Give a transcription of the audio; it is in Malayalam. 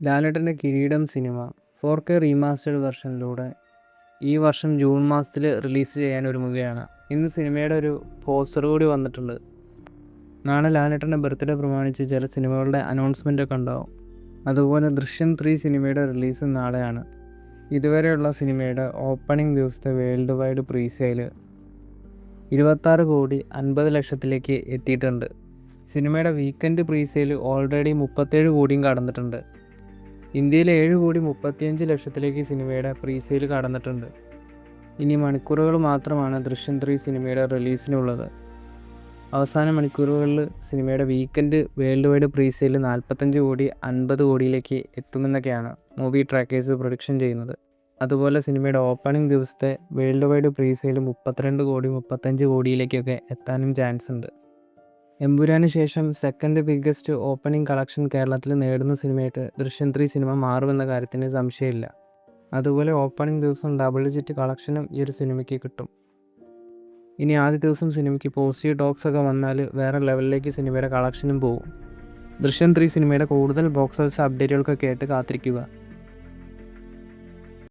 ലാലേട്ടൻ്റെ കിരീടം സിനിമ 4K റീമാസ്റ്റേർഡ് വെർഷനിലൂടെ ഈ വർഷം ജൂൺ മാസത്തിൽ റിലീസ് ചെയ്യാൻ ഒരുങ്ങുകയാണ്. ഇന്ന് സിനിമയുടെ ഒരു പോസ്റ്റർ കൂടി വന്നിട്ടുണ്ട്. നാളെ ലാലേട്ടൻ്റെ ബർത്ത്ഡേ പ്രമാണിച്ച് ചില സിനിമകളുടെ അനൗൺസ്മെൻ്റൊക്കെ ഉണ്ടാവും. അതുപോലെ ദൃശ്യം 3 സിനിമയുടെ റിലീസ് നാളെയാണ്. ഇതുവരെയുള്ള സിനിമയുടെ ഓപ്പണിംഗ് ദിവസത്തെ വേൾഡ് വൈഡ് പ്രീ സെയിൽ 26,50,00,000 എത്തിയിട്ടുണ്ട്. സിനിമയുടെ വീക്കെൻഡ് പ്രീ സെയിൽ ഓൾറെഡി 37 കോടിയും കടന്നിട്ടുണ്ട്. ഇന്ത്യയിൽ 7,35,00,000 സിനിമയുടെ പ്രീ സെയിൽ കടന്നിട്ടുണ്ട്. ഇനി മണിക്കൂറുകൾ മാത്രമാണ് ദൃശ്യം 3 സിനിമയുടെ റിലീസിനുള്ളത്. അവസാന മണിക്കൂറുകളിൽ സിനിമയുടെ weekend world wide pre sale 45 കോടി 50 കോടിയിലേക്ക് എത്തുമെന്നൊക്കെയാണ് മൂവി ട്രാക്കേഴ്സ് പ്രൊഡിക്ഷൻ ചെയ്യുന്നത്. അതുപോലെ സിനിമയുടെ ഓപ്പണിംഗ് ദിവസത്തെ വേൾഡ് വൈഡ് പ്രീ സെയിൽ 32 കോടി 35 കോടിയിലേക്കൊക്കെ എത്താനും ചാൻസ് ഉണ്ട്. എമ്പുരാന് ശേഷം സെക്കൻഡ് ബിഗ്ഗസ്റ്റ് ഓപ്പണിംഗ് കളക്ഷൻ കേരളത്തിൽ നേടുന്ന സിനിമയായിട്ട് ദൃശ്യം 3 സിനിമ മാറുമെന്ന കാര്യത്തിന് സംശയമില്ല. അതുപോലെ ഓപ്പണിംഗ് ദിവസം ഡബിൾ ഡിജിറ്റ് കളക്ഷനും ഈ ഒരു സിനിമയ്ക്ക് കിട്ടും. ഇനി ആദ്യ ദിവസം സിനിമയ്ക്ക് പോസിറ്റീവ് ടോക്സ് ഒക്കെ വന്നാൽ വേറെ ലെവലിലേക്ക് സിനിമയുടെ കളക്ഷനും പോകും. ദൃശ്യം 3 സിനിമയുടെ കൂടുതൽ ബോക്സ് ഓഫീസ് അപ്ഡേറ്റുകൾക്കൊക്കെ ആയിട്ട് കാത്തിരിക്കുക.